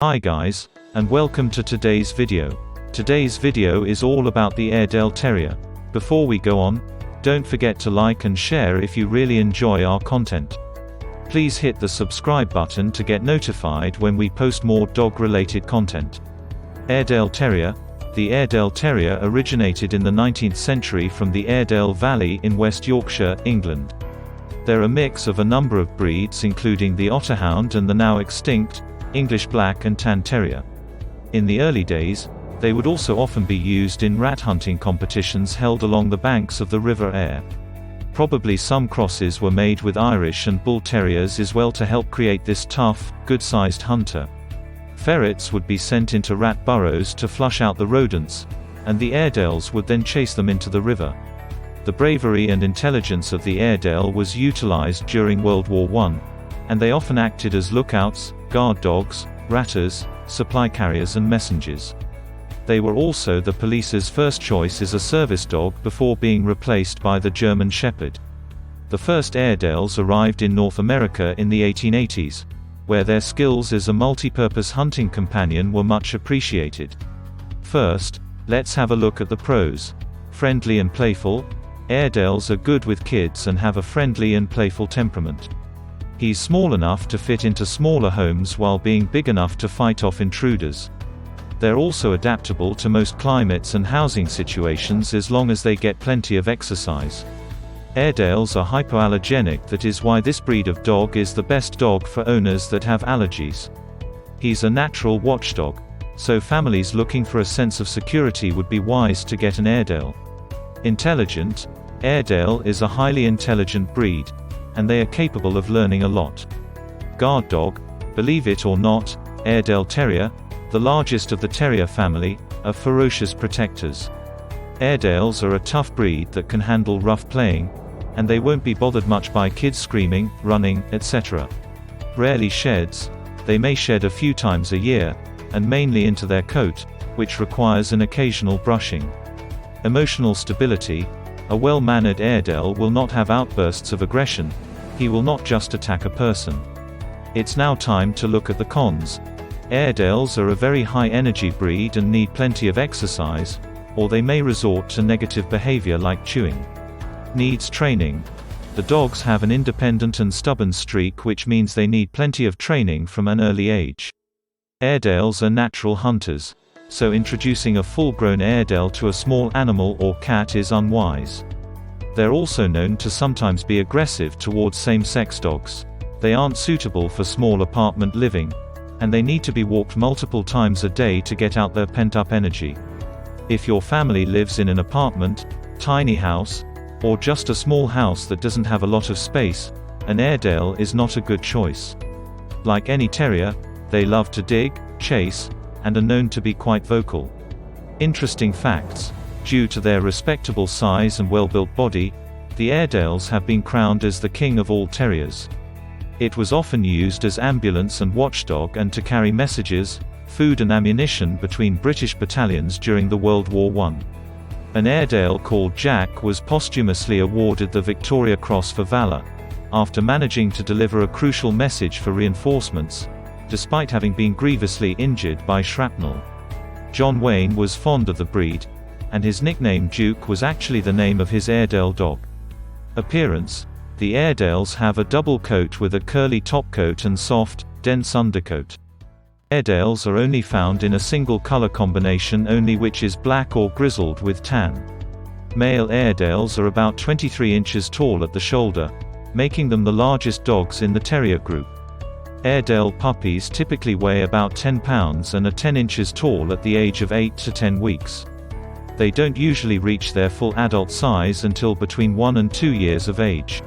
Hi guys, and welcome to today's video. Today's video is all about the Airedale Terrier. Before we go on, don't forget to like and share if you really enjoy our content. Please hit the subscribe button to get notified when we post more dog-related content. Airedale Terrier. The Airedale Terrier originated in the 19th century from the Airedale Valley in West Yorkshire, England. They're a mix of a number of breeds including the Otterhound and the now extinct English Black and Tan Terrier. In the early days, they would also often be used in rat hunting competitions held along the banks of the River Aire. Probably some crosses were made with Irish and Bull Terriers as well to help create this tough, good-sized hunter. Ferrets would be sent into rat burrows to flush out the rodents, and the Airedales would then chase them into the river. The bravery and intelligence of the Airedale was utilized during World War I, and they often acted as lookouts, guard dogs, ratters, supply carriers and messengers. They were also the police's first choice as a service dog before being replaced by the German Shepherd. The first Airedales arrived in North America in the 1880s, where their skills as a multi-purpose hunting companion were much appreciated. First, let's have a look at the pros. Friendly and playful. Airedales are good with kids and have a friendly and playful temperament. He's small enough to fit into smaller homes while being big enough to fight off intruders. They're also adaptable to most climates and housing situations as long as they get plenty of exercise. Airedales are hypoallergenic, that is why this breed of dog is the best dog for owners that have allergies. He's a natural watchdog, so families looking for a sense of security would be wise to get an Airedale. Intelligent. Airedale is a highly intelligent breed, and they are capable of learning a lot. Guard dog. Believe it or not, Airedale Terrier, the largest of the terrier family, are ferocious protectors. Airedales are a tough breed that can handle rough playing, and they won't be bothered much by kids screaming, running, etc. Rarely sheds. They may shed a few times a year, and mainly into their coat, which requires an occasional brushing. Emotional stability. A well-mannered Airedale will not have outbursts of aggression. He will not just attack a person. It's now time to look at the cons. Airedales are a very high-energy breed and need plenty of exercise, or they may resort to negative behavior like chewing. Needs training. The dogs have an independent and stubborn streak, which means they need plenty of training from an early age. Airedales are natural hunters, so introducing a full-grown Airedale to a small animal or cat is unwise. They're also known to sometimes be aggressive towards same-sex dogs. They aren't suitable for small apartment living, and they need to be walked multiple times a day to get out their pent-up energy. If your family lives in an apartment, tiny house, or just a small house that doesn't have a lot of space, an Airedale is not a good choice. Like any terrier, they love to dig, chase, and are known to be quite vocal. Interesting facts. Due to their respectable size and well-built body, the Airedales have been crowned as the king of all terriers. It was often used as ambulance and watchdog and to carry messages, food and ammunition between British battalions during the World War I. An Airedale called Jack was posthumously awarded the Victoria Cross for Valour, after managing to deliver a crucial message for reinforcements, despite having been grievously injured by shrapnel. John Wayne was fond of the breed, and his nickname Duke was actually the name of his Airedale dog. Appearance. The Airedales have a double coat with a curly topcoat and soft, dense undercoat. Airedales are only found in a single color combination only, which is black or grizzled with tan. Male Airedales are about 23 inches tall at the shoulder, making them the largest dogs in the terrier group. Airedale puppies typically weigh about 10 pounds and are 10 inches tall at the age of 8 to 10 weeks. They don't usually reach their full adult size until between 1 and 2 years of age.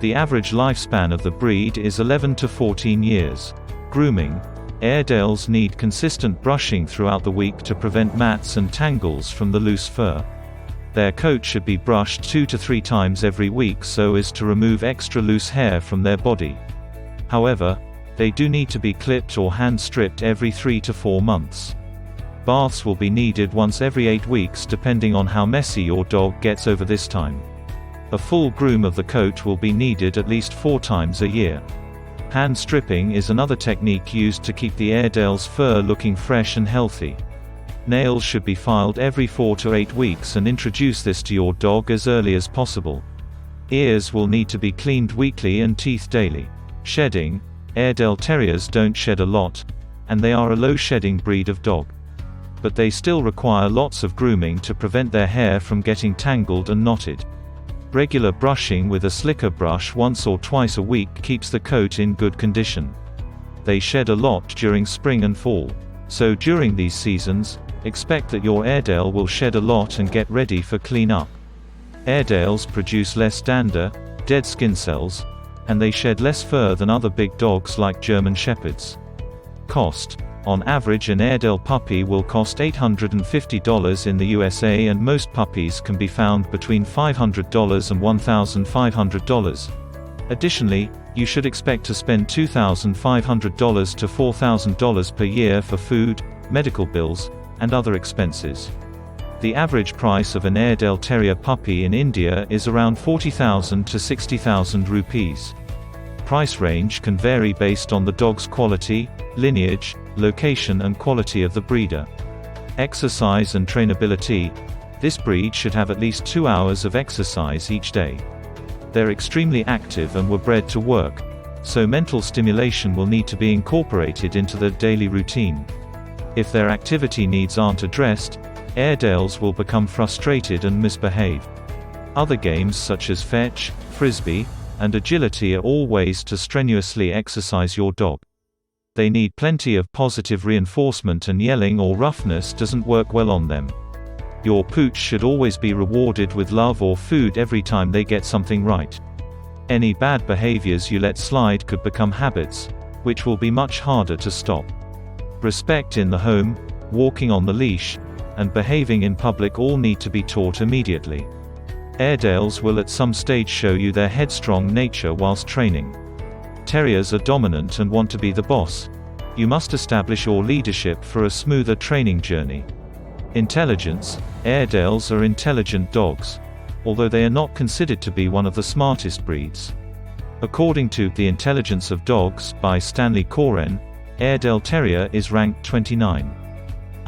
The average lifespan of the breed is 11 to 14 years. Grooming. Airedales need consistent brushing throughout the week to prevent mats and tangles from the loose fur. Their coat should be brushed 2 to 3 times every week so as to remove extra loose hair from their body. However, they do need to be clipped or hand-stripped every 3 to 4 months. Baths will be needed once every 8 weeks depending on how messy your dog gets over this time. A full groom of the coat will be needed at least 4 times a year. Hand stripping is another technique used to keep the Airedale's fur looking fresh and healthy. Nails should be filed every 4 to 8 weeks, and introduce this to your dog as early as possible. Ears will need to be cleaned weekly and teeth daily. Shedding. Airedale Terriers don't shed a lot, and they are a low-shedding breed of dog. But they still require lots of grooming to prevent their hair from getting tangled and knotted. Regular brushing with a slicker brush once or twice a week keeps the coat in good condition. They shed a lot during spring and fall. So during these seasons, expect that your Airedale will shed a lot and get ready for clean-up. Airedales produce less dander, dead skin cells, and they shed less fur than other big dogs like German Shepherds. Cost. On average, an Airedale puppy will cost $850 in the USA, and most puppies can be found between $500 and $1,500. Additionally, you should expect to spend $2,500 to $4,000 per year for food, medical bills, and other expenses. The average price of an Airedale Terrier puppy in India is around 40,000 to 60,000 rupees. Price range can vary based on the dog's quality, lineage, location and quality of the breeder. Exercise and trainability. This breed should have at least 2 hours of exercise each day. They're extremely active and were bred to work, so mental stimulation will need to be incorporated into their daily routine. If their activity needs aren't addressed, Airedales will become frustrated and misbehave. Other games such as fetch, frisbee, and agility are all ways to strenuously exercise your dog. They need plenty of positive reinforcement, and yelling or roughness doesn't work well on them. Your pooch should always be rewarded with love or food every time they get something right. Any bad behaviors you let slide could become habits, which will be much harder to stop. Respect in the home, walking on the leash, and behaving in public all need to be taught immediately. Airedales will at some stage show you their headstrong nature whilst training. Terriers are dominant and want to be the boss. You must establish your leadership for a smoother training journey. Intelligence. Airedales are intelligent dogs, although they are not considered to be one of the smartest breeds. According to The Intelligence of Dogs by Stanley Coren, Airedale Terrier is ranked 29.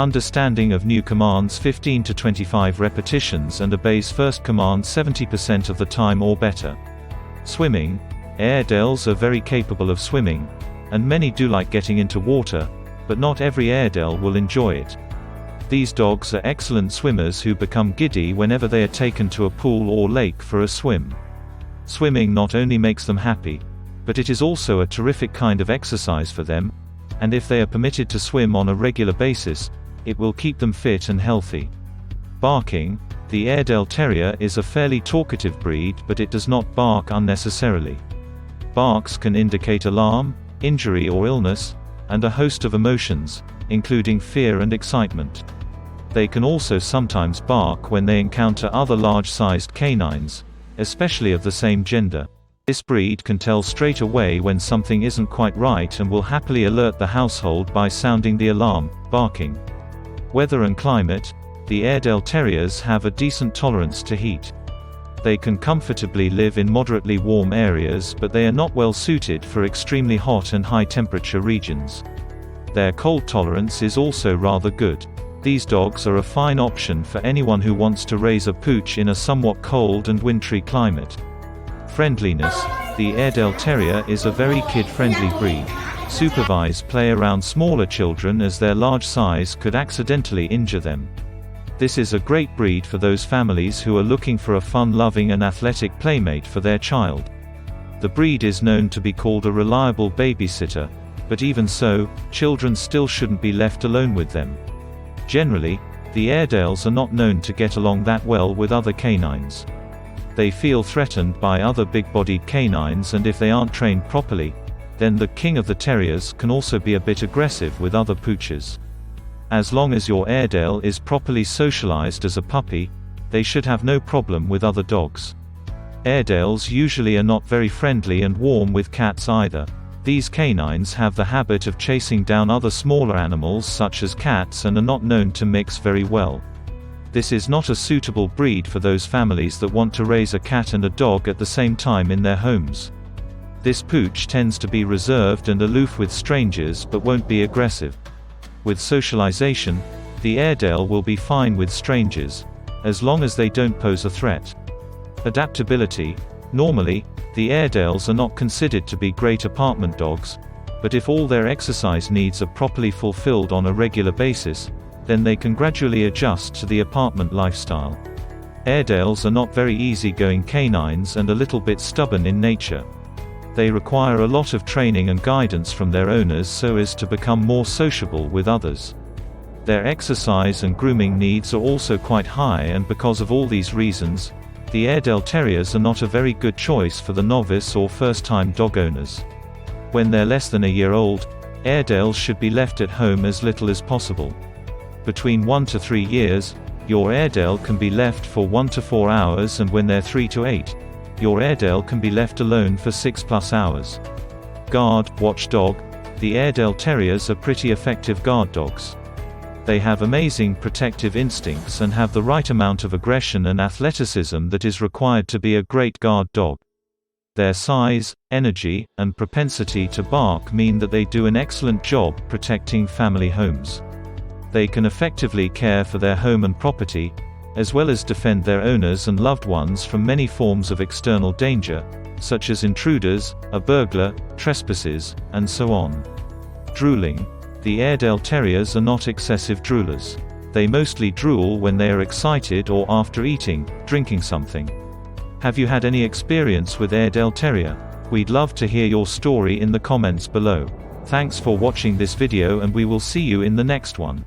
Understanding of new commands 15 to 25 repetitions, and obeys first command 70% of the time or better. Swimming. Airedales are very capable of swimming, and many do like getting into water, but not every Airedale will enjoy it. These dogs are excellent swimmers who become giddy whenever they are taken to a pool or lake for a swim. Swimming not only makes them happy, but it is also a terrific kind of exercise for them, and if they are permitted to swim on a regular basis, it will keep them fit and healthy. Barking. The Airedale Terrier is a fairly talkative breed, but it does not bark unnecessarily. Barks can indicate alarm, injury or illness, and a host of emotions, including fear and excitement. They can also sometimes bark when they encounter other large-sized canines, especially of the same gender. This breed can tell straight away when something isn't quite right and will happily alert the household by sounding the alarm, barking. Weather and climate. The Airedale Terriers have a decent tolerance to heat. They can comfortably live in moderately warm areas, but they are not well suited for extremely hot and high-temperature regions. Their cold tolerance is also rather good. These dogs are a fine option for anyone who wants to raise a pooch in a somewhat cold and wintry climate. Friendliness. The Airedale Terrier is a very kid-friendly breed. Supervise play around smaller children, as their large size could accidentally injure them. This is a great breed for those families who are looking for a fun-loving and athletic playmate for their child. The breed is known to be called a reliable babysitter, but even so, children still shouldn't be left alone with them. Generally, the Airedales are not known to get along that well with other canines. They feel threatened by other big-bodied canines, and if they aren't trained properly, then the king of the terriers can also be a bit aggressive with other pooches. As long as your Airedale is properly socialized as a puppy, they should have no problem with other dogs. Airedales usually are not very friendly and warm with cats either. These canines have the habit of chasing down other smaller animals such as cats and are not known to mix very well. This is not a suitable breed for those families that want to raise a cat and a dog at the same time in their homes. This pooch tends to be reserved and aloof with strangers but won't be aggressive. With socialization, the Airedale will be fine with strangers, as long as they don't pose a threat. Adaptability. Normally, the Airedales are not considered to be great apartment dogs, but if all their exercise needs are properly fulfilled on a regular basis, then they can gradually adjust to the apartment lifestyle. Airedales are not very easygoing canines and a little bit stubborn in nature. They require a lot of training and guidance from their owners so as to become more sociable with others. Their exercise and grooming needs are also quite high, and because of all these reasons, the Airedale Terriers are not a very good choice for the novice or first-time dog owners. When they're less than a year old, Airedales should be left at home as little as possible. Between 1 to 3 years, your Airedale can be left for 1 to 4 hours, and when they're 3 to 8, your Airedale can be left alone for 6+ hours. Guard, Watchdog. The Airedale Terriers are pretty effective guard dogs. They have amazing protective instincts and have the right amount of aggression and athleticism that is required to be a great guard dog. Their size, energy, and propensity to bark mean that they do an excellent job protecting family homes. They can effectively care for their home and property, as well as defend their owners and loved ones from many forms of external danger, such as intruders, a burglar, trespasses, and so on. Drooling. The Airedale Terriers are not excessive droolers. They mostly drool when they are excited or after eating, drinking something. Have you had any experience with Airedale Terrier? We'd love to hear your story in the comments below. Thanks for watching this video, and we will see you in the next one.